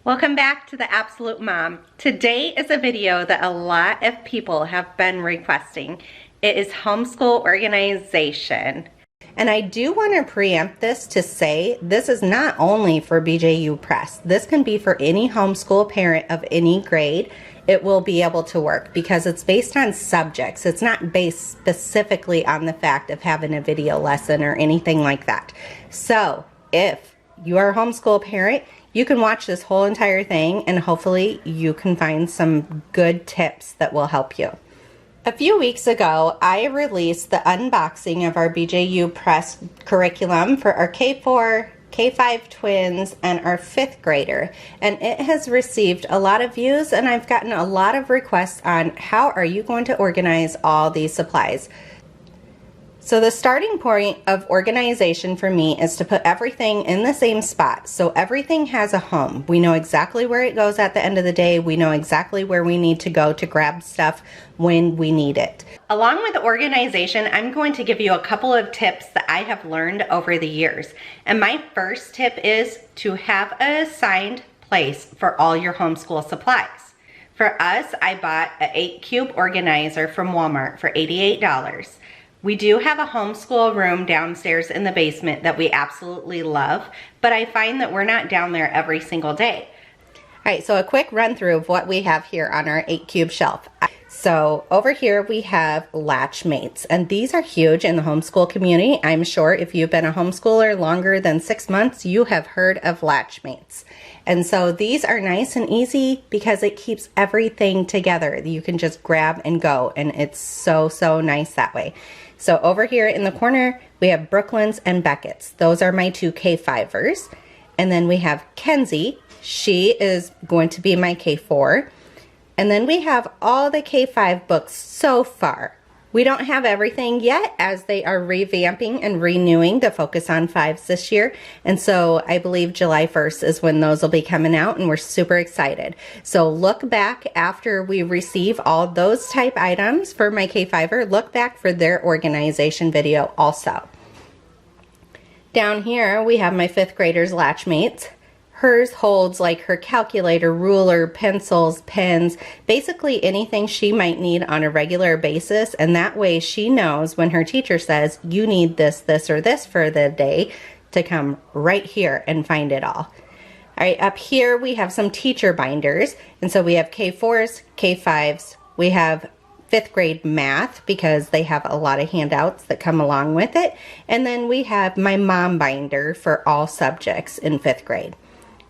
Welcome back to The Absolute Mom. Today is a video that a lot of people have been requesting. It is homeschool organization. And I do want to preempt this to say this is not only for BJU Press. This can be for any homeschool parent of any grade. It will be able to work because it's based on subjects. It's not based specifically on the fact of having a video lesson or anything like that. So if you are a homeschool parent, you can watch this whole entire thing and hopefully you can find some good tips that will help you. A few weeks ago, I released the unboxing of our BJU Press curriculum for our K4, K5 twins, and our 5th grader. And it has received a lot of views and I've gotten a lot of requests on how are you going to organize all these supplies. So the starting point of organization for me is to put everything in the same spot. So everything has a home. We know exactly where it goes at the end of the day. We know exactly where we need to go to grab stuff when we need it. Along with organization, I'm going to give you a couple of tips that I have learned over the years. And my first tip is to have an assigned place for all your homeschool supplies. For us, I bought an 8-cube organizer from Walmart for $88. We do have a homeschool room downstairs in the basement that we absolutely love, but I find that we're not down there every single day. All right, so a quick run through of what we have here on our 8-cube shelf. So over here we have Latchmates, and these are huge in the homeschool community. I'm sure if you've been a homeschooler longer than 6 months, you have heard of Latchmates. And so these are nice and easy because it keeps everything together. You can just grab and go, and it's so nice that way. So over here in the corner, we have Brooklyn's and Beckett's. Those are my 2 K5ers. And then we have Kenzie. She is going to be my K4. And then we have all the K5 books so far. We don't have everything yet as they are revamping and renewing the Focus on 5s this year. And so I believe July 1st is when those will be coming out and we're super excited. So look back after we receive all those type items for my K5er, look back for their organization video also. Down here we have my 5th grader's Latchmates. Hers holds like her calculator, ruler, pencils, pens, basically anything she might need on a regular basis. And that way she knows when her teacher says, you need this, this, or this for the day, to come right here and find it all. All right, up here we have some teacher binders. And so we have K4s, K5s, we have 5th grade math because they have a lot of handouts that come along with it. And then we have my mom binder for all subjects in 5th grade.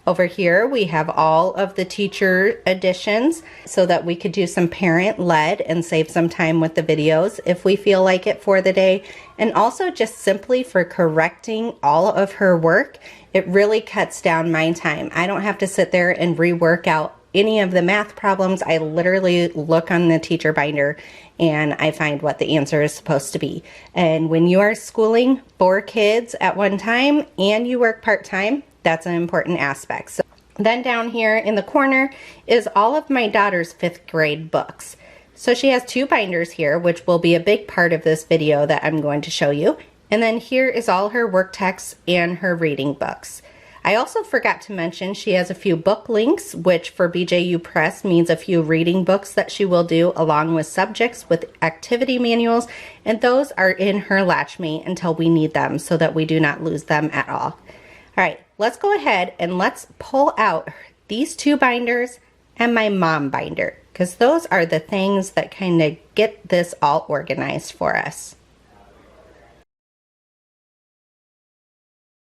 Over here we have all of the teacher editions so that we could do some parent-led and save some time with the videos if we feel like it for the day. And also just simply for correcting all of her work, it really cuts down my time. I don't have to sit there and rework out any of the math problems. I literally look on the teacher binder and I find what the answer is supposed to be. And when you are schooling 4 kids at one time and you work part-time, that's an important aspect. So then down here in the corner is all of my daughter's 5th grade books. So she has 2 binders here, which will be a big part of this video that I'm going to show you. And then here is all her work texts and her reading books. I also forgot to mention she has a few book links, which for BJU Press means a few reading books that she will do along with subjects with activity manuals. And those are in her Latchmate until we need them so that we do not lose them at all. All right, let's go ahead and let's pull out these 2 binders and my mom binder because those are the things that kind of get this all organized for us.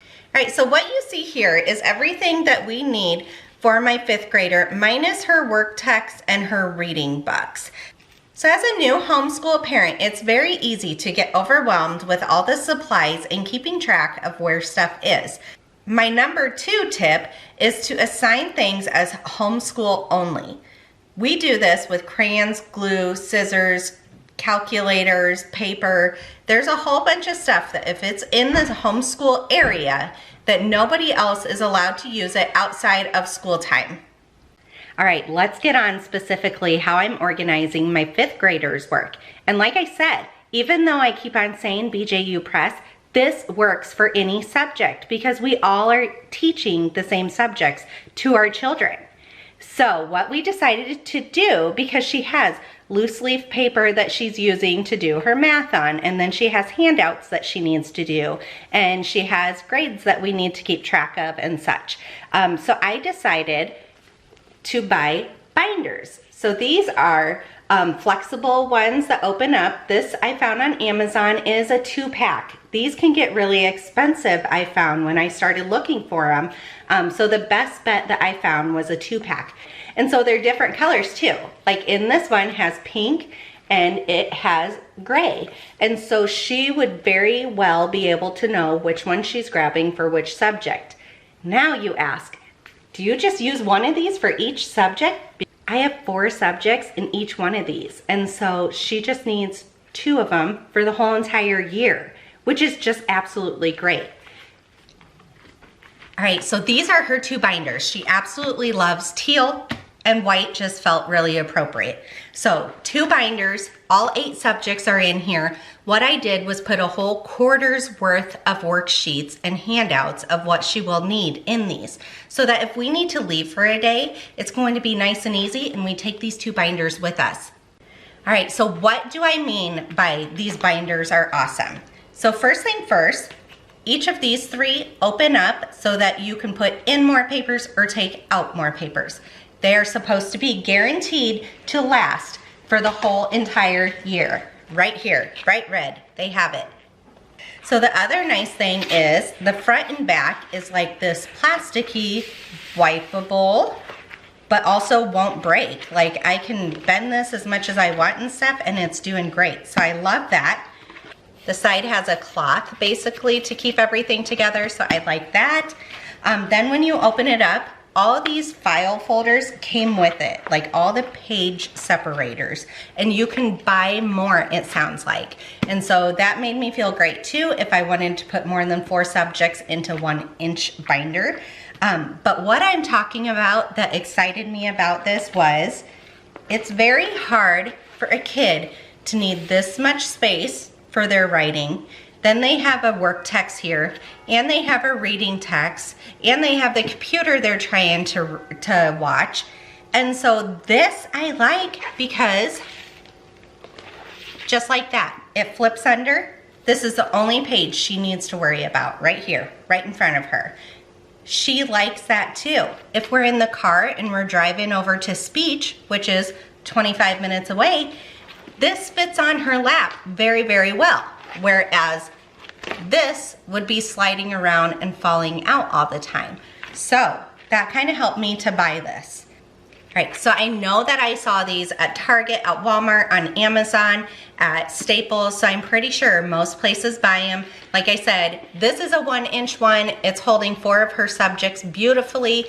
All right, so what you see here is everything that we need for my 5th grader minus her work text and her reading books. So as a new homeschool parent, it's very easy to get overwhelmed with all the supplies and keeping track of where stuff is. My number 2 tip is to assign things as homeschool only. We do this with crayons, glue, scissors, calculators, paper. There's a whole bunch of stuff that if it's in the homeschool area, that nobody else is allowed to use it outside of school time. All right, let's get on specifically how I'm organizing my 5th graders' work. And like I said, even though I keep on saying BJU Press, This works for any subject because we all are teaching the same subjects to our children. So what we decided to do, because she has loose leaf paper that she's using to do her math on, and then she has handouts that she needs to do, and she has grades that we need to keep track of and such. So I decided to buy binders. So these are flexible ones that open up. This I found on Amazon is a 2-pack. These can get really expensive, I found, when I started looking for them. So the best bet that I found was a 2-pack. And so they're different colors too. Like in this one has pink and it has gray. And so she would very well be able to know which one she's grabbing for which subject. Now you ask, do you just use one of these for each subject? I have 4 subjects in each one of these. And so she just needs 2 of them for the whole entire year, which is just absolutely great. All right, so these are her 2 binders. She absolutely loves teal, and white just felt really appropriate. So 2 binders, all 8 subjects are in here. What I did was put a whole quarter's worth of worksheets and handouts of what she will need in these, so that if we need to leave for a day, it's going to be nice and easy and we take these 2 binders with us. All right, so what do I mean by these binders are awesome? So first thing first, each of these 3 open up so that you can put in more papers or take out more papers. They are supposed to be guaranteed to last for the whole entire year. Right here, bright red, they have it. So the other nice thing is the front and back is like this plasticky, wipeable, but also won't break. Like I can bend this as much as I want and stuff, and it's doing great. So I love that. The side has a cloth basically to keep everything together, so I like that. Then when you open it up, all these file folders came with it, like all the page separators, and you can buy more, it sounds like. And so that made me feel great too if I wanted to put more than 4 subjects into 1-inch binder. But what I'm talking about that excited me about this was it's very hard for a kid to need this much space for their writing. Then they have a work text here, and they have a reading text, and they have the computer they're trying to watch. And so this I like because just like that, it flips under. This is the only page she needs to worry about right here, right in front of her. She likes that too. If we're in the car and we're driving over to speech, which is 25 minutes away, this fits on her lap very, very well. Whereas this would be sliding around and falling out all the time. So that kind of helped me to buy this. All right, so I know that I saw these at Target, at Walmart, on Amazon, at Staples, so I'm pretty sure most places buy them. Like I said, this is a 1-inch one. It's holding 4 of her subjects beautifully.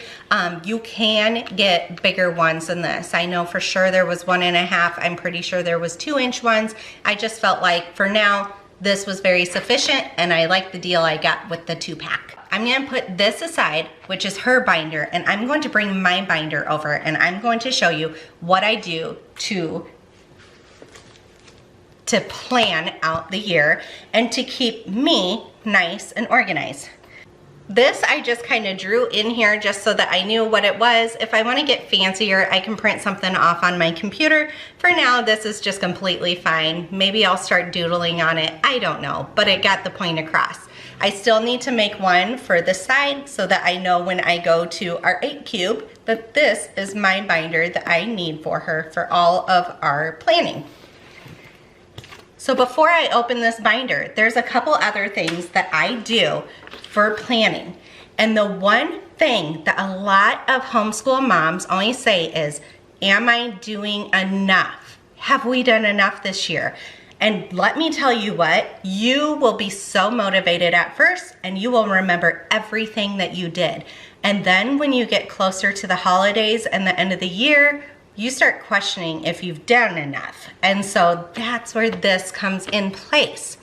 You can get bigger ones than this. I know for sure there was 1.5. I'm pretty sure there was 2-inch ones. I just felt like for now, this was very sufficient, and I like the deal I got with the 2-pack. I'm gonna put this aside, which is her binder, and I'm going to bring my binder over, and I'm going to show you what I do to plan out the year and to keep me nice and organized. This I just kind of drew in here just so that I knew what it was. If I want to get fancier, I can print something off on my computer. For now, this is just completely fine. Maybe I'll start doodling on it. I don't know, but it got the point across. I still need to make one for the side so that I know when I go to our 8 cube that this is my binder that I need for her for all of our planning. So before I open this binder, there's a couple other things that I do for planning. And the one thing that a lot of homeschool moms always say is, am I doing enough? Have we done enough this year? And let me tell you what, you will be so motivated at first and you will remember everything that you did. And then when you get closer to the holidays and the end of the year, you start questioning if you've done enough. And so that's where this comes in place.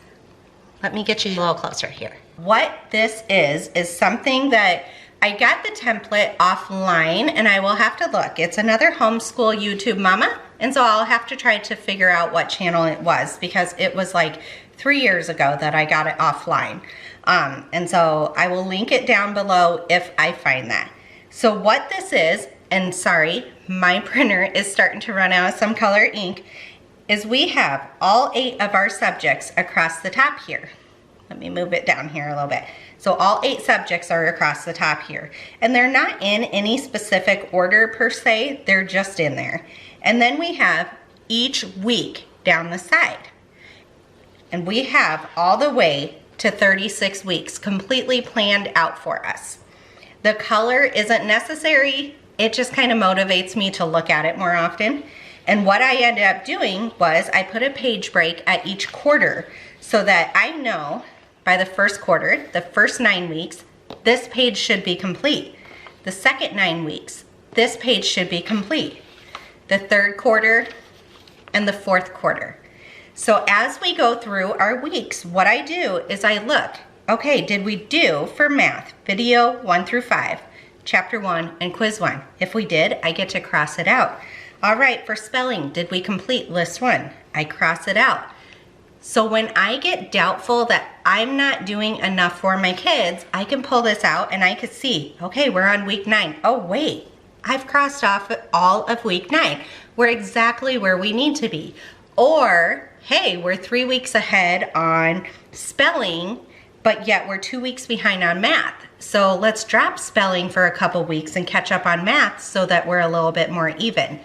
Let me get you a little closer here. What this is something that I got the template offline, and I will have to look. It's another homeschool YouTube mama, and so I'll have to try to figure out what channel it was because it was like 3 years ago that I got it offline. And so I will link it down below if I find that. So what this is, and sorry, my printer is starting to run out of some color ink, is we have all 8 of our subjects across the top here. Let me move it down here a little bit. So all 8 subjects are across the top here. And they're not in any specific order per se, they're just in there. And then we have each week down the side. And we have all the way to 36 weeks completely planned out for us. The color isn't necessary, it just kind of motivates me to look at it more often. And what I ended up doing was I put a page break at each quarter so that I know by the first quarter, the first 9 weeks, this page should be complete. The second 9 weeks, this page should be complete. The third quarter and the fourth quarter. So as we go through our weeks, what I do is I look, okay, did we do for math, video 1 through 5, chapter 1 and quiz 1? If we did, I get to cross it out. All right, for spelling, did we complete list 1? I cross it out. So when I get doubtful that I'm not doing enough for my kids, I can pull this out and I can see, okay, we're on week 9. Oh wait, I've crossed off all of week 9. We're exactly where we need to be. Or, hey, we're 3 weeks ahead on spelling, but yet we're 2 weeks behind on math. So let's drop spelling for a couple weeks and catch up on math so that we're a little bit more even.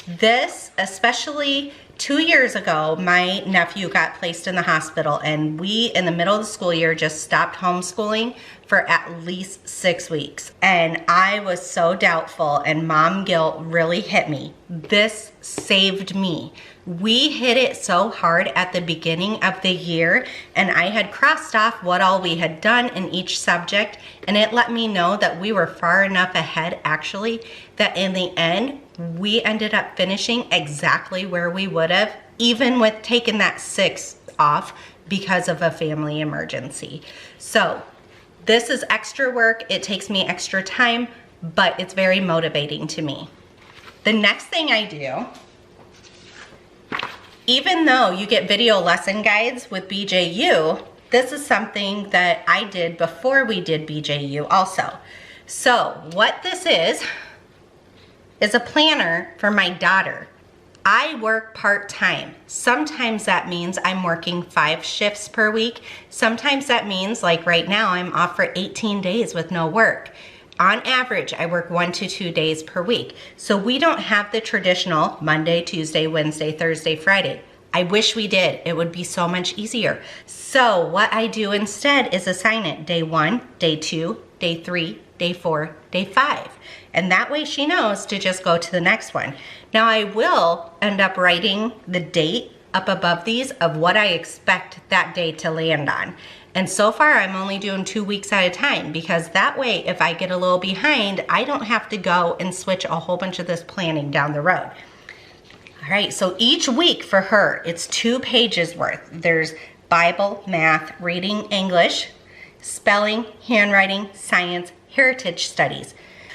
This, especially 2 years ago, my nephew got placed in the hospital and we, in the middle of the school year, just stopped homeschooling for at least 6 weeks. And I was so doubtful and mom guilt really hit me. This saved me. We hit it so hard at the beginning of the year and I had crossed off what all we had done in each subject, and it let me know that we were far enough ahead actually that in the end we ended up finishing exactly where we would have, even with taking that 6 off because of a family emergency. So this is extra work, it takes me extra time, but it's very motivating to me. The next thing I do, even though you get video lesson guides with BJU, this is something that I did before we did BJU also. So what this is a planner for my daughter. I work part-time. Sometimes that means I'm working 5 shifts per week. Sometimes that means, like right now, I'm off for 18 days with no work. On average, I work 1 to 2 days per week. So we don't have the traditional Monday, Tuesday, Wednesday, Thursday, Friday. I wish we did. It would be so much easier. So what I do instead is assign it day 1, day 2, day 3, day 4, day 5. And that way she knows to just go to the next one. Now I will end up writing the date up above these of what I expect that day to land on. And so far I'm only doing 2 weeks at a time, because that way if I get a little behind, I don't have to go and switch a whole bunch of this planning down the road. All right, so each week for her, it's 2 pages worth. There's Bible, math, reading, English, spelling, handwriting, science, heritage studies.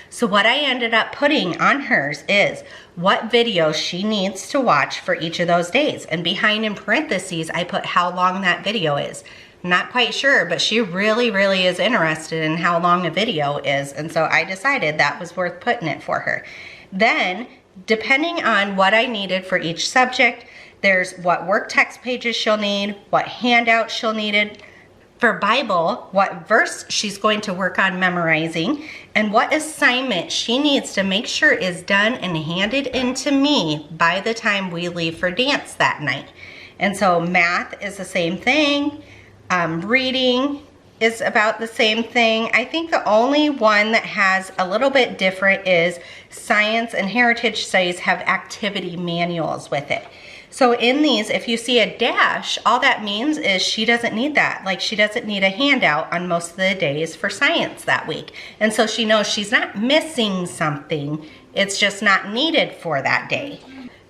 So what I ended up putting on hers is what video she needs to watch for each of those days. And behind in parentheses, I put how long that video is. Not quite sure, but she really is interested in how long a video is. And so I decided that was worth putting it for her. Then, depending on what I needed for each subject, there's what work text pages she'll need, what handouts she'll need. For Bible, what verse she's going to work on memorizing, and what assignment she needs to make sure is done and handed in to me by the time we leave for dance that night. And so math is the same thing. Reading is about the same thing. I think the only one that has a little bit different is science and heritage studies have activity manuals with it. So in these, if you see a dash, all that means is she doesn't need that. Like, she doesn't need a handout on most of the days for science that week. And so she knows she's not missing something, it's just not needed for that day.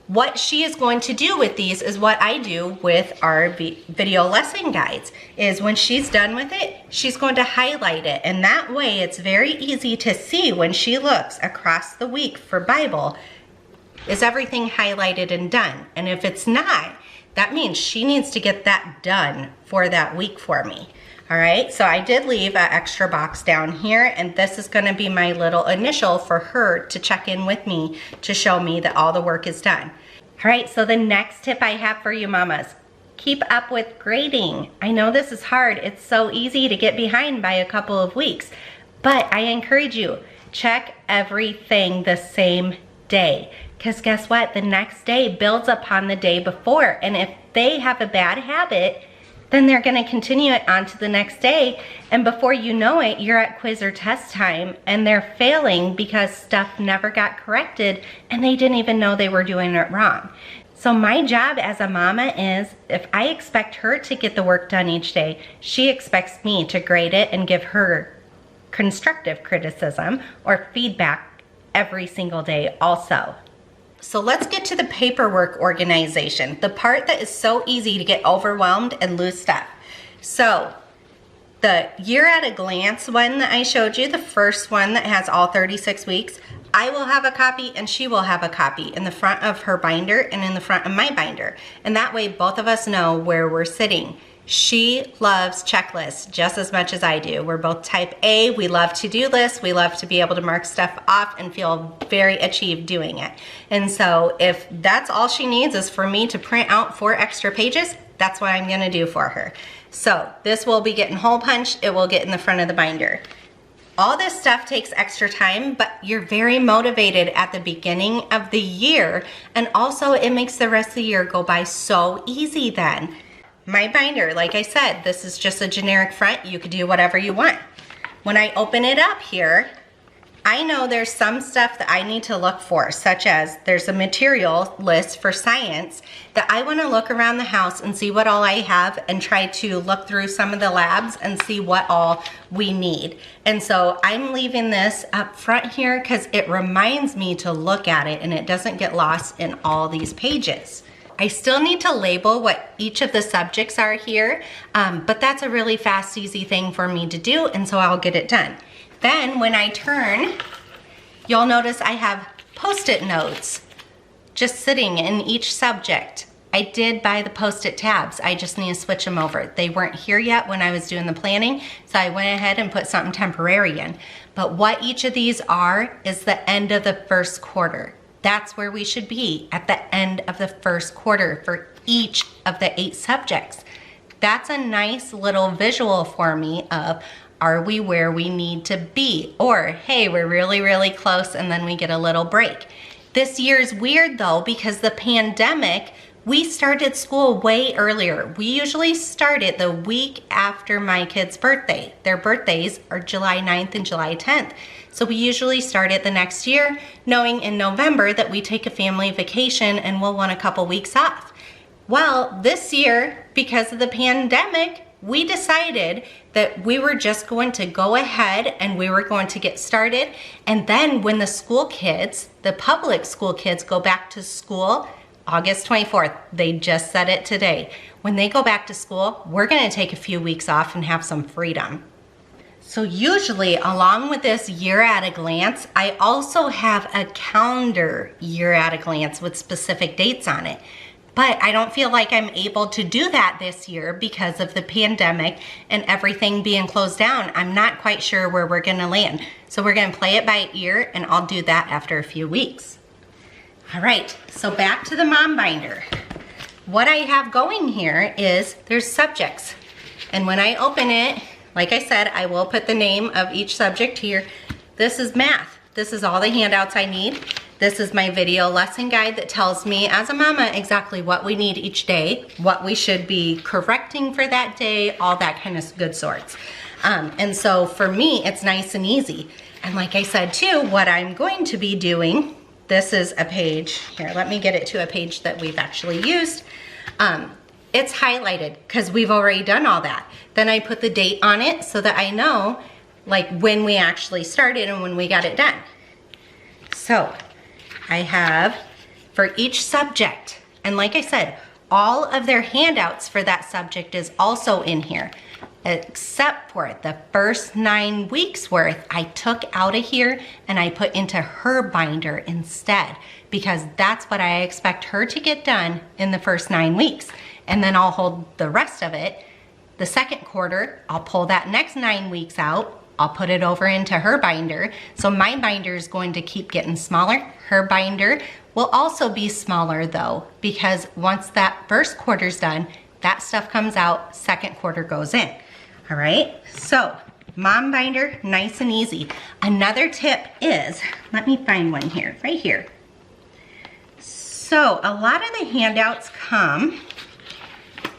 What she is going to do with these is what I do with our video lesson guides, is when she's done with it, she's going to highlight it. And that way it's very easy to see when she looks across the week for Bible, is everything highlighted and done? And if it's not, that means she needs to get that done for that week for me. All right, so I did leave an extra box down here, and this is gonna be my little initial for her to check in with me to show me that all the work is done. All right, so the next tip I have for you mamas, keep up with grading. I know this is hard. It's so easy to get behind by a couple of weeks, but I encourage you, check everything the same day. Because guess what? The next day builds upon the day before. And if they have a bad habit, then they're gonna continue it on to the next day. And before you know it, you're at quiz or test time and they're failing because stuff never got corrected and they didn't even know they were doing it wrong. So my job as a mama is, if I expect her to get the work done each day, she expects me to grade it and give her constructive criticism or feedback every single day also. So let's get to the paperwork organization, the part that is so easy to get overwhelmed and lose stuff. So the year at a glance one that I showed you, the first one that has all 36 weeks, I will have a copy and she will have a copy in the front of her binder and in the front of my binder. And that way both of us know where we're sitting. She loves checklists just as much as I do. We're both type A. We love to-do lists. We love to be able to mark stuff off and feel very achieved doing it. And so if that's all she needs is for me to print out 4 extra pages, that's what I'm gonna do for her. So this will be getting hole punched. It will get in the front of the binder. All this stuff takes extra time, but you're very motivated at the beginning of the year. And also it makes the rest of the year go by so easy then. My binder, like I said, this is just a generic front. You could do whatever you want. When I open it up here, I know there's some stuff that I need to look for, such as there's a material list for science that I want to look around the house and see what all I have and try to look through some of the labs and see what all we need. And so I'm leaving this up front here because it reminds me to look at it and it doesn't get lost in all these pages. I still need to label what each of the subjects are here, but that's a really fast, easy thing for me to do, and so I'll get it done. Then when I turn, you'll notice I have Post-it notes just sitting in each subject. I did buy the Post-it tabs. I just need to switch them over. They weren't here yet when I was doing the planning, so I went ahead and put something temporary in. But what each of these are is the end of the first quarter. That's where we should be, at the end of the first quarter for each of the 8 subjects. That's a nice little visual for me of, are we where we need to be? Or, hey, we're really, really close and then we get a little break. This year's weird though, because the pandemic, we started school way earlier. We usually start it the week after my kid's birthday. Their birthdays are July 9th and July 10th. So we usually start it the next year, knowing in November that we take a family vacation and we'll want a couple weeks off. Well, this year, because of the pandemic, we decided that we were just going to go ahead and we were going to get started. And then when the school kids, the public school kids go back to school, August 24th, they just said it today. When they go back to school, we're gonna take a few weeks off and have some freedom. So usually along with this year at a glance, I also have a calendar year at a glance with specific dates on it. But I don't feel like I'm able to do that this year because of the pandemic and everything being closed down. I'm not quite sure where we're gonna land. So we're gonna play it by ear and I'll do that after a few weeks. All right, so back to the mom binder. What I have going here is there's subjects. And when I open it, like I said, I will put the name of each subject here. This is math. This is all the handouts I need. This is my video lesson guide that tells me as a mama exactly what we need each day, what we should be correcting for that day, all that kind of good sorts. And so for me, it's nice and easy. And like I said too, what I'm going to be doing, this is a page, here, let me get it to a page that we've actually used. It's highlighted because we've already done all that. Then I put the date on it so that I know like when we actually started and when we got it done. So I have for each subject, and like I said, all of their handouts for that subject is also in here. except for the first 9 weeks worth I took out of here and I put into her binder instead, because that's what I expect her to get done in the first 9 weeks. And then I'll hold the rest of it. The second quarter, I'll pull that next 9 weeks out. I'll put it over into her binder. So my binder is going to keep getting smaller. Her binder will also be smaller though, because once that first quarter's done, that stuff comes out, second quarter goes in. All right, so mom binder, nice and easy. Another tip is, let me find one here, right here. So a lot of the handouts come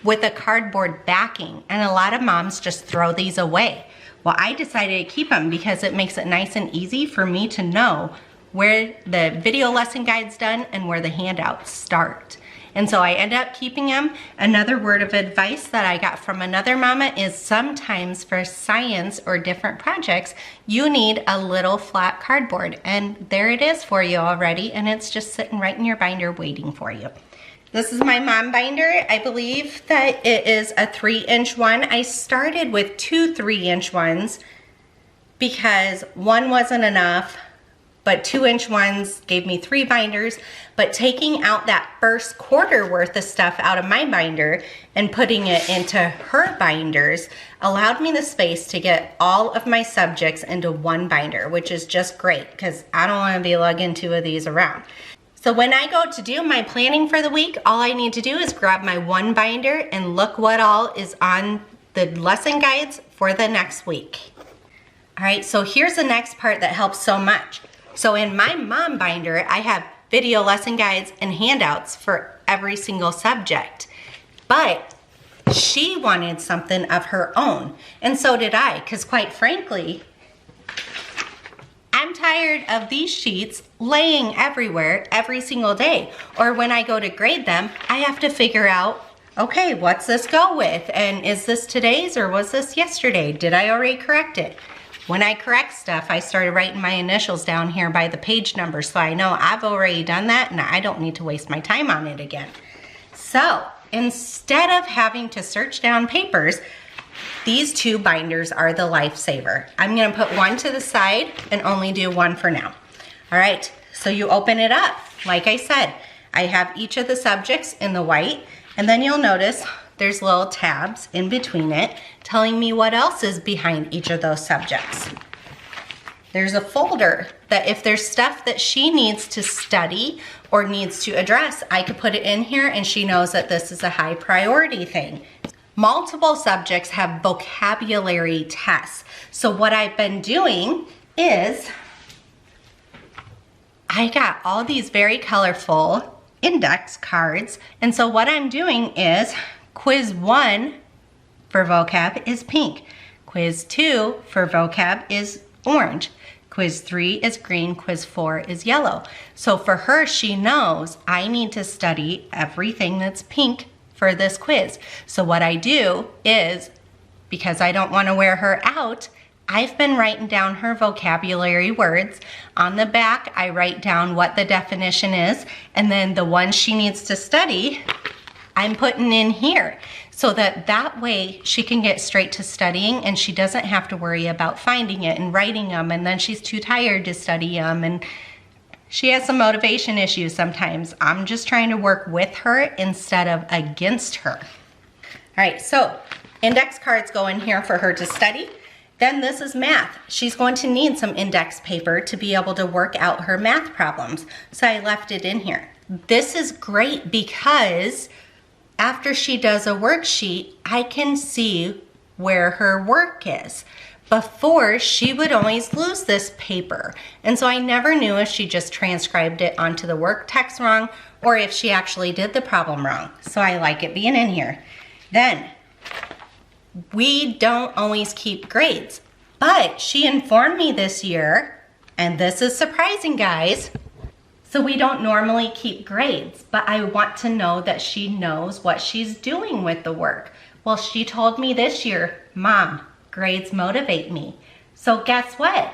with a cardboard backing, and a lot of moms just throw these away. Well, I decided to keep them because it makes it nice and easy for me to know where the video lesson guide's done and where the handouts start. And so I end up keeping them. Another word of advice that I got from another mama is sometimes for science or different projects, you need a little flat cardboard. And there it is for you already, and it's just sitting right in your binder waiting for you. This is my mom binder. I believe that it is a 3-inch one. I started with 2 3-inch ones because one wasn't enough, but 2-inch ones gave me 3 binders. But taking out that first quarter worth of stuff out of my binder and putting it into her binders allowed me the space to get all of my subjects into one binder, which is just great because I don't want to be lugging 2 of these around. So when I go to do my planning for the week, all I need to do is grab my one binder and look what all is on the lesson guides for the next week. All right, so here's the next part that helps so much. So in my mom binder, I have video lesson guides and handouts for every single subject. But she wanted something of her own, and so did I, because quite frankly, I'm tired of these sheets laying everywhere every single day. Or when I go to grade them, I have to figure out, okay, what's this go with? And is this today's or was this yesterday? Did I already correct it? When I correct stuff, I started writing my initials down here by the page number, so I know I've already done that and I don't need to waste my time on it again. So instead of having to search down papers, these 2 binders are the lifesaver. I'm gonna put one to the side and only do one for now. All right, so you open it up. Like I said, I have each of the subjects in the white, and then you'll notice there's little tabs in between it telling me what else is behind each of those subjects. There's a folder that if there's stuff that she needs to study or needs to address, I could put it in here and she knows that this is a high priority thing. Multiple subjects have vocabulary tests. So what I've been doing is I got all these very colorful index cards. And so what I'm doing is quiz 1 for vocab is pink. Quiz 2 for vocab is orange. Quiz 3 is green. Quiz 4 is yellow. So for her, she knows I need to study everything that's pink for this quiz. So what I do is, because I don't want to wear her out, I've been writing down her vocabulary words. On the back, I write down what the definition is, and then the ones she needs to study, I'm putting in here, so that way she can get straight to studying and she doesn't have to worry about finding it and writing them, and then she's too tired to study them, and she has some motivation issues sometimes. I'm just trying to work with her instead of against her. All right, so index cards go in here for her to study. Then this is math. She's going to need some index paper to be able to work out her math problems. So I left it in here. This is great because after she does a worksheet, I can see where her work is. Before, she would always lose this paper. And so I never knew if she just transcribed it onto the work text wrong or if she actually did the problem wrong. So I like it being in here. Then, we don't always keep grades, but she informed me this year, and this is surprising, guys. So we don't normally keep grades, but I want to know that she knows what she's doing with the work. Well, she told me this year, Mom, grades motivate me. So guess what?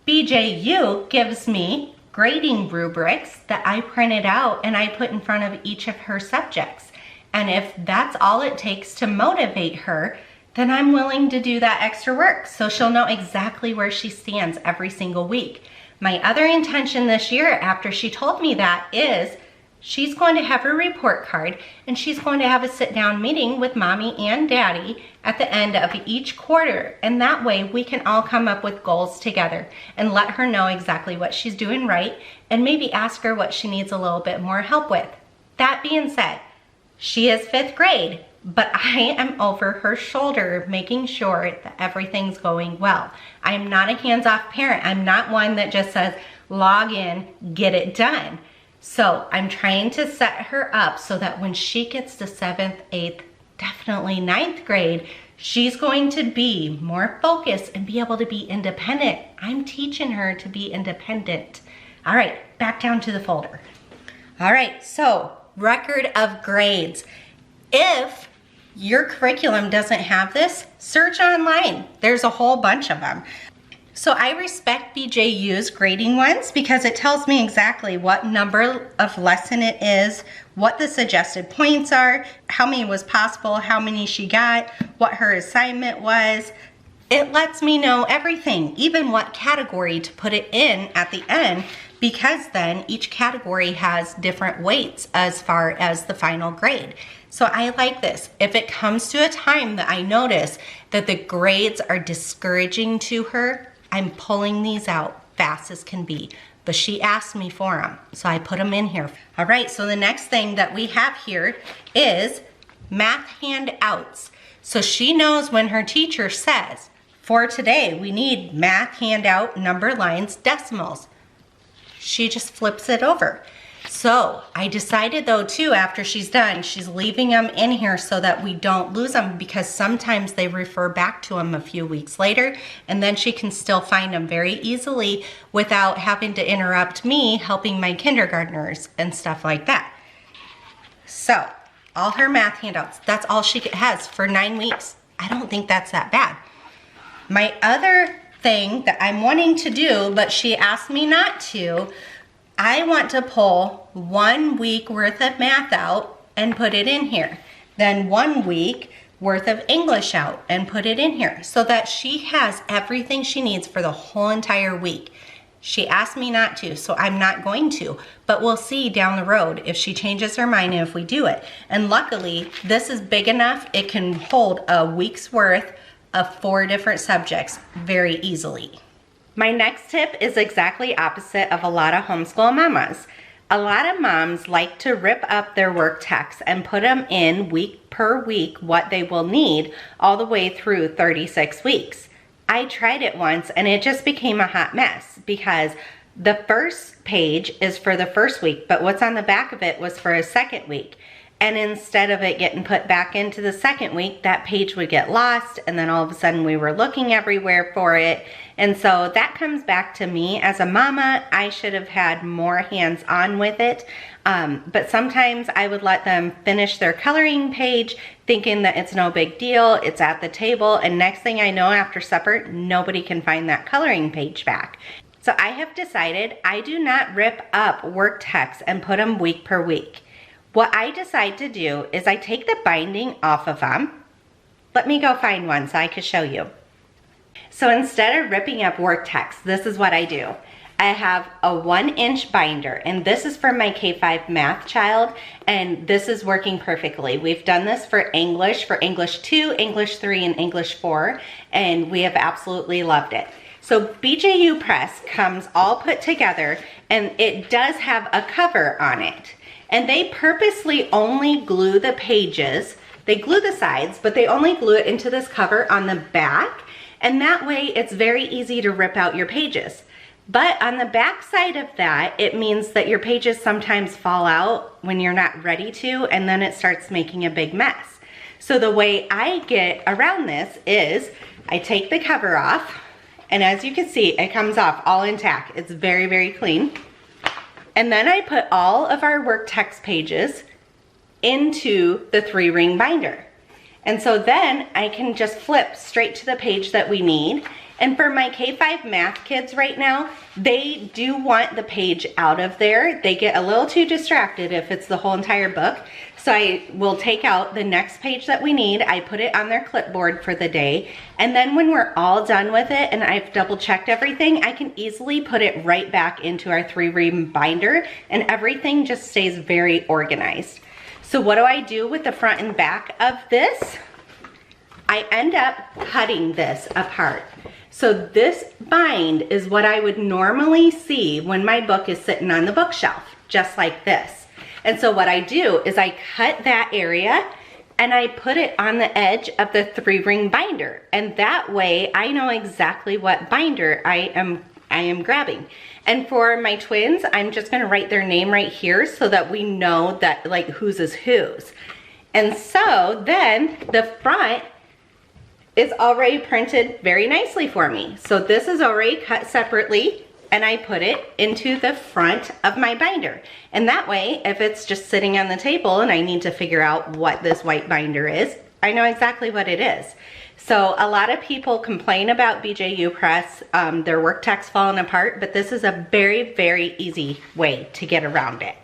BJU gives me grading rubrics that I printed out and I put in front of each of her subjects. And if that's all it takes to motivate her, then I'm willing to do that extra work so she'll know exactly where she stands every single week. My other intention this year after she told me that is she's going to have her report card and she's going to have a sit-down meeting with mommy and daddy at the end of each quarter. And that way we can all come up with goals together and let her know exactly what she's doing right and maybe ask her what she needs a little bit more help with. That being said, she is 5th grade, but I am over her shoulder making sure that everything's going well. I'm not a hands-off parent. I'm not one that just says, log in, get it done. So I'm trying to set her up so that when she gets to 7th, 8th, definitely 9th grade, she's going to be more focused and be able to be independent. I'm teaching her to be independent. All right, back down to the folder. All right, so record of grades. If your curriculum doesn't have this, search online. There's a whole bunch of them. So I respect BJU's grading ones because it tells me exactly what number of lesson it is, what the suggested points are, how many was possible, how many she got, what her assignment was. It lets me know everything, even what category to put it in at the end, because then each category has different weights as far as the final grade. So I like this. If it comes to a time that I notice that the grades are discouraging to her, I'm pulling these out fast as can be. But she asked me for them, so I put them in here. All right, so the next thing that we have here is math handouts. So she knows when her teacher says, for today, we need math handout, number lines, decimals. She just flips it over. So I decided though too, after she's done, she's leaving them in here so that we don't lose them because sometimes they refer back to them a few weeks later and then she can still find them very easily without having to interrupt me helping my kindergartners and stuff like that. So all her math handouts, that's all she has for 9 weeks. I don't think that's that bad. My other thing that I'm wanting to do, but she asked me not to, I want to pull 1 week worth of math out and put it in here. Then 1 week worth of English out and put it in here so that she has everything she needs for the whole entire week. She asked me not to, so I'm not going to, but we'll see down the road if she changes her mind and if we do it. And luckily, this is big enough, it can hold a week's worth of 4 different subjects very easily. My next tip is exactly opposite of a lot of homeschool mamas. A lot of moms like to rip up their work texts and put them in week per week what they will need all the way through 36 weeks. I tried it once and it just became a hot mess because the first page is for the first week, but what's on the back of it was for a second week. And instead of it getting put back into the second week, that page would get lost and then all of a sudden we were looking everywhere for it. And so that comes back to me as a mama. I should have had more hands-on with it. But sometimes I would let them finish their coloring page thinking that it's no big deal, it's at the table, and next thing I know after supper, nobody can find that coloring page back. So I have decided I do not rip up work texts and put them week per week. What I decide to do is I take the binding off of them. Let me go find one so I can show you. So instead of ripping up work text, this is what I do. I have a 1-inch binder, and this is for my K-5 math child, and this is working perfectly. We've done this for English 2, English 3, and English 4, and we have absolutely loved it. So BJU Press comes all put together, and it does have a cover on it. And they purposely only glue the pages. They glue the sides, but they only glue it into this cover on the back. And that way it's very easy to rip out your pages. But on the back side of that, it means that your pages sometimes fall out when you're not ready to, and then it starts making a big mess. So the way I get around this is I take the cover off, and as you can see, it comes off all intact. It's very, very clean. And then I put all of our work text pages into the 3-ring binder. And so then I can just flip straight to the page that we need. And for my K-5 math kids right now, they do want the page out of there. They get a little too distracted if it's the whole entire book. So I will take out the next page that we need. I put it on their clipboard for the day. And then when we're all done with it and I've double checked everything, I can easily put it right back into our 3-ring binder and everything just stays very organized. So what do I do with the front and back of this? I end up cutting this apart. So this bind is what I would normally see when my book is sitting on the bookshelf, just like this. And so what I do is I cut that area and I put it on the edge of the 3-ring binder. And that way I know exactly what binder I am grabbing. And for my twins, I'm just gonna write their name right here so that we know that like whose is whose. And so then the front is already printed very nicely for me. So this is already cut separately and I put it into the front of my binder. And that way, if it's just sitting on the table and I need to figure out what this white binder is, I know exactly what it is. So a lot of people complain about BJU Press, their work text falling apart, but this is a very, very easy way to get around it.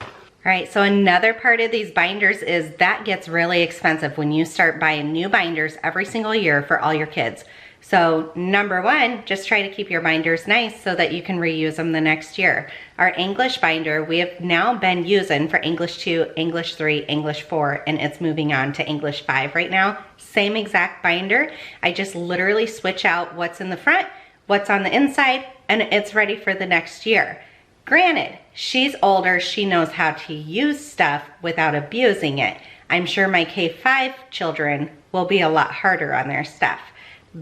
All right, so another part of these binders is that gets really expensive when you start buying new binders every single year for all your kids. So number one, just try to keep your binders nice so that you can reuse them the next year. Our English binder, we have now been using for English 2, English 3, English 4, and it's moving on to English 5 right now. Same exact binder. I just literally switch out what's in the front, what's on the inside, and it's ready for the next year. Granted, she's older, she knows how to use stuff without abusing it. I'm sure my K-5 children will be a lot harder on their stuff.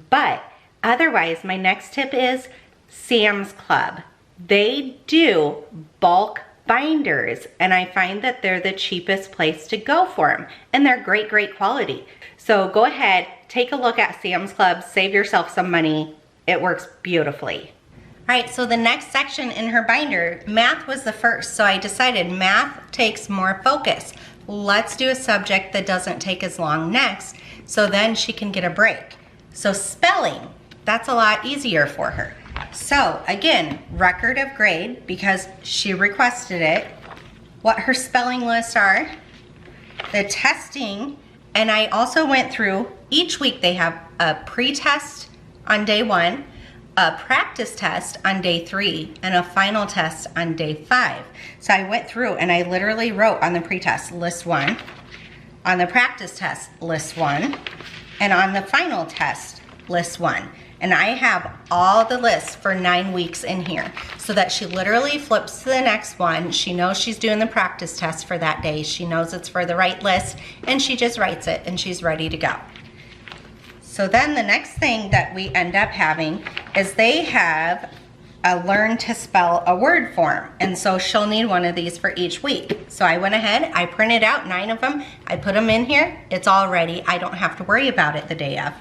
But otherwise, my next tip is Sam's Club. They do bulk binders, and I find that they're the cheapest place to go for them, and they're great, great quality. So go ahead, take a look at Sam's Club, save yourself some money. It works beautifully. All right, so the next section in her binder, math was the first, so I decided math takes more focus. Let's do a subject that doesn't take as long next, so then she can get a break. So spelling, that's a lot easier for her. So again, record of grade, because she requested it, what her spelling lists are, the testing, and I also went through, each week they have a pre-test on day 1, a practice test on day 3, and a final test on day 5. So I went through and I literally wrote on the pre-test, list 1, on the practice test, list 1, and on the final test, list 1. And I have all the lists for 9 weeks in here so that she literally flips to the next one. She knows she's doing the practice test for that day. She knows it's for the right list, and she just writes it and she's ready to go. So then the next thing that we end up having is they have a learn to spell a word form. And so she'll need one of these for each week. So I went ahead, I printed out 9 of them. I put them in here. It's all ready. I don't have to worry about it the day of.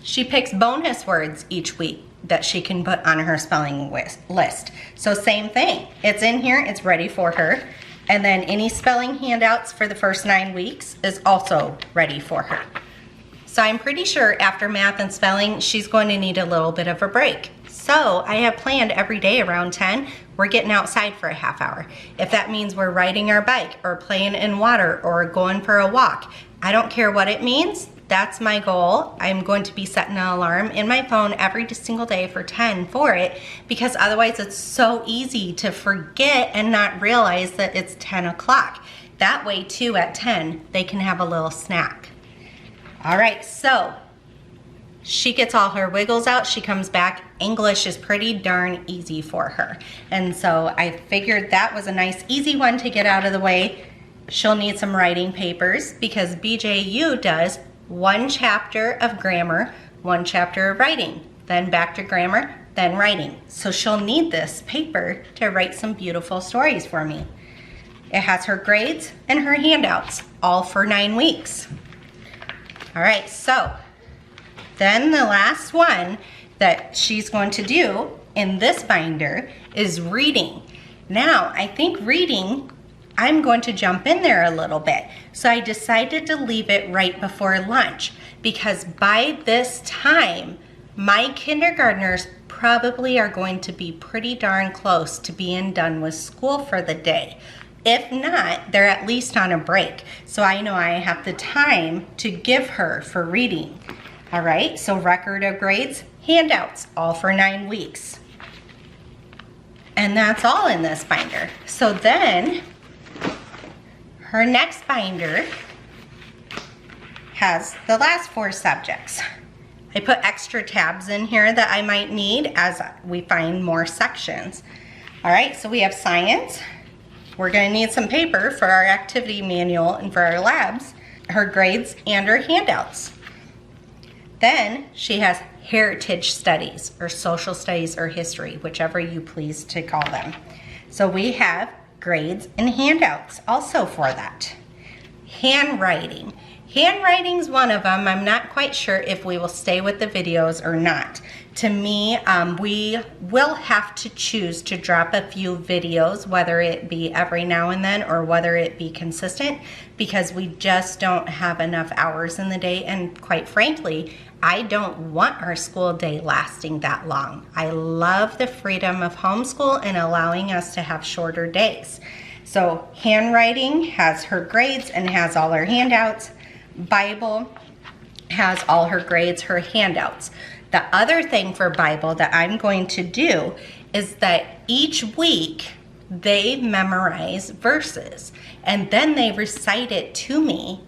She picks bonus words each week that she can put on her spelling list. So same thing. It's in here. It's ready for her. And then any spelling handouts for the first 9 weeks is also ready for her. So I'm pretty sure after math and spelling, she's going to need a little bit of a break. So I have planned every day around 10, we're getting outside for a half hour. If that means we're riding our bike or playing in water or going for a walk, I don't care what it means. That's my goal. I'm going to be setting an alarm in my phone every single day for 10 for it, because otherwise it's so easy to forget and not realize that it's 10 o'clock. That way too, at 10, they can have a little snack. All right, so she gets all her wiggles out, she comes back. English is pretty darn easy for her. And so I figured that was a nice easy one to get out of the way. She'll need some writing papers because BJU does 1 chapter of grammar, 1 chapter of writing, then back to grammar, then writing. So she'll need this paper to write some beautiful stories for me. It has her grades and her handouts, all for 9 weeks. All right, so then the last one that she's going to do in this binder is reading. Now, I think reading, I'm going to jump in there a little bit. So I decided to leave it right before lunch because by this time, My kindergartners probably are going to be pretty darn close to being done with school for the day. If not, they're at least on a break. So I know I have the time to give her for reading. All right, so record of grades, handouts, all for 9 weeks. And that's all in this binder. So then her next binder has the last 4 subjects. I put extra tabs in here that I might need as we find more sections. All right, so we have science. We're gonna need some paper for our activity manual and for our labs, her grades and her handouts. Then she has heritage studies or social studies or history, whichever you please to call them. So we have grades and handouts also for that. Handwriting. Handwriting's one of them. I'm not quite sure if we will stay with the videos or not. To me, we will have to choose to drop a few videos, whether it be every now and then or whether it be consistent, because we just don't have enough hours in the day. And quite frankly, I don't want our school day lasting that long. I love the freedom of homeschool and allowing us to have shorter days. So handwriting has her grades and has all her handouts. Bible has all her grades, her handouts. The other thing for Bible that I'm going to do is that each week they memorize verses and then they recite it to me.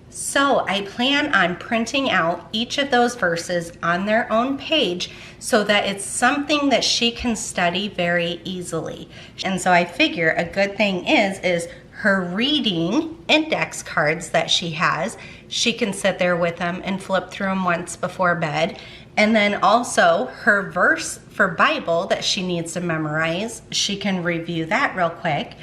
So I plan on printing out each of those verses on their own page so that it's something that she can study very easily. And so I figure a good thing is her reading index cards that she has, she can sit there with them and flip through them once before bed. And then also her verse for Bible that she needs to memorize, she can review that real quick.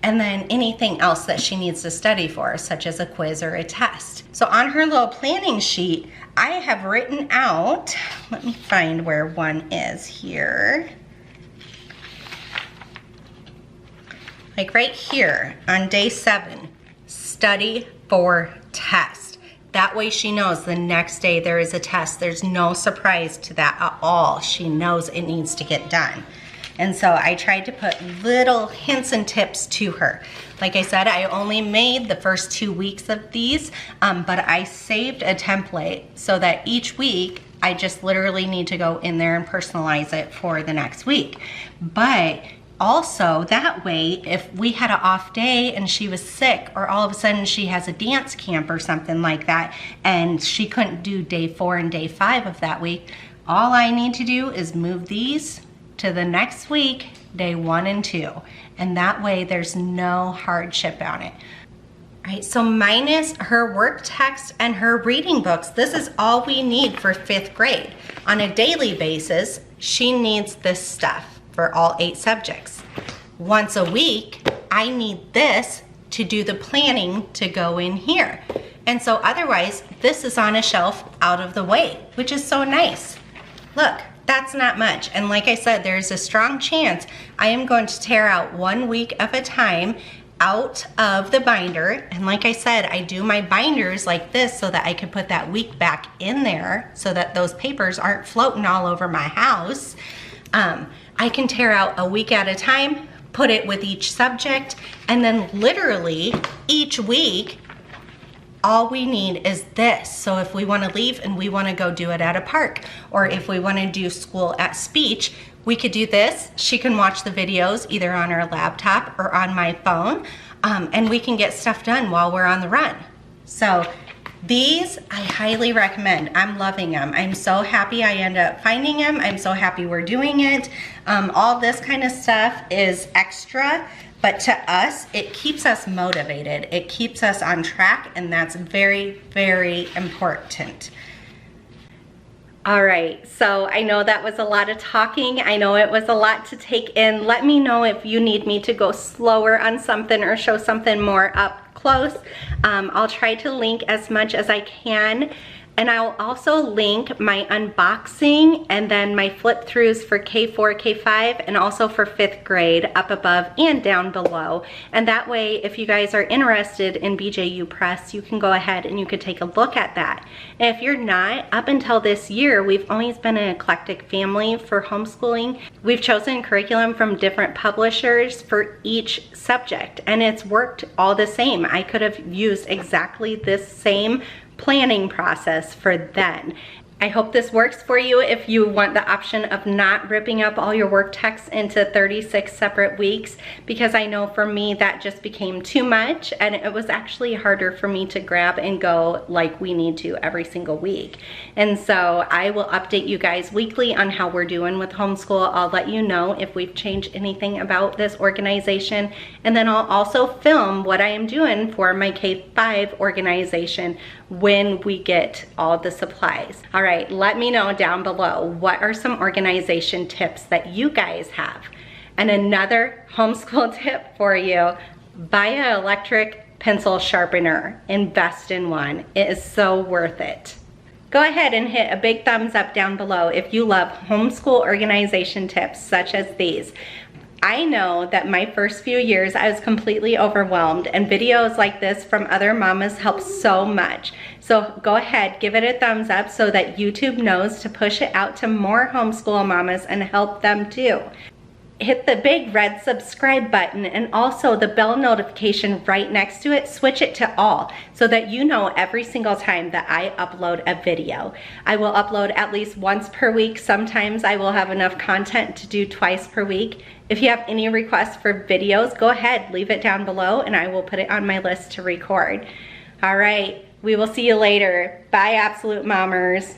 And then anything else that she needs to study for, such as a quiz or a test. So on her little planning sheet, I have written out, let me find where one is here. Like right here on day 7, study for test. That way she knows the next day there is a test. There's no surprise to that at all. She knows it needs to get done. And so I tried to put little hints and tips to her. Like I said, I only made the first 2 weeks of these, but I saved a template so that each week I just literally need to go in there and personalize it for the next week. But also that way, if we had an off day and she was sick, or all of a sudden she has a dance camp or something like that, and she couldn't do day 4 and day 5 of that week, all I need to do is move these to the next week, day 1 and 2. And that way there's no hardship on it. All right, so minus her work text and her reading books, this is all we need for 5th grade. On a daily basis, she needs this stuff for all 8 subjects. Once a week, I need this to do the planning to go in here. And so otherwise, this is on a shelf out of the way, which is so nice. Look, that's not much. And like I said, there's a strong chance I am going to tear out 1 week at a time out of the binder. And like I said, I do my binders like this so that I can put that week back in there so that those papers aren't floating all over my house. I can tear out a week at a time, put it with each subject, and then literally each week, all we need is this. So if we want to leave and we want to go do it at a park, or if we want to do school at speech, we could do this. She can watch the videos either on her laptop or on my phone, and we can get stuff done while we're on the run. So these I highly recommend. I'm loving them. I'm so happy I end up finding them. I'm so happy we're doing it. All this kind of stuff is extra, but to us, it keeps us motivated. It keeps us on track, and that's very, very important. All right, so I know that was a lot of talking. I know it was a lot to take in. Let me know if you need me to go slower on something or show something more up close. I'll try to link as much as I can. And I'll also link my unboxing and then my flip throughs for K4, K5, and also for 5th grade up above and down below. And that way, if you guys are interested in BJU Press, you can go ahead and you could take a look at that. And if you're not, up until this year, we've always been an eclectic family for homeschooling. We've chosen curriculum from different publishers for each subject, and it's worked all the same. I could have used exactly this same planning process for then. I hope this works for you if you want the option of not ripping up all your work texts into 36 separate weeks, because I know for me that just became too much, and it was actually harder for me to grab and go like we need to every single week. And so I will update you guys weekly on how we're doing with homeschool. I'll let you know if we've changed anything about this organization, and then I'll also film what I am doing for my K5 organization when we get all the supplies. All right, let me know down below, what are some organization tips that you guys have? And another homeschool tip for you, buy an electric pencil sharpener. Invest in one. It is so worth it. Go ahead and hit a big thumbs up down below if you love homeschool organization tips such as these. I know that my first few years I was completely overwhelmed, and videos like this from other mamas help so much. So go ahead, give it a thumbs up so that YouTube knows to push it out to more homeschool mamas and help them too. Hit the big red subscribe button and also the bell notification right next to it. Switch it to all so that you know every single time that I upload a video. I will upload at least once per week. Sometimes I will have enough content to do twice per week. If you have any requests for videos, go ahead, leave it down below and I will put it on my list to record. All right, we will see you later. Bye, Absolute Mommers.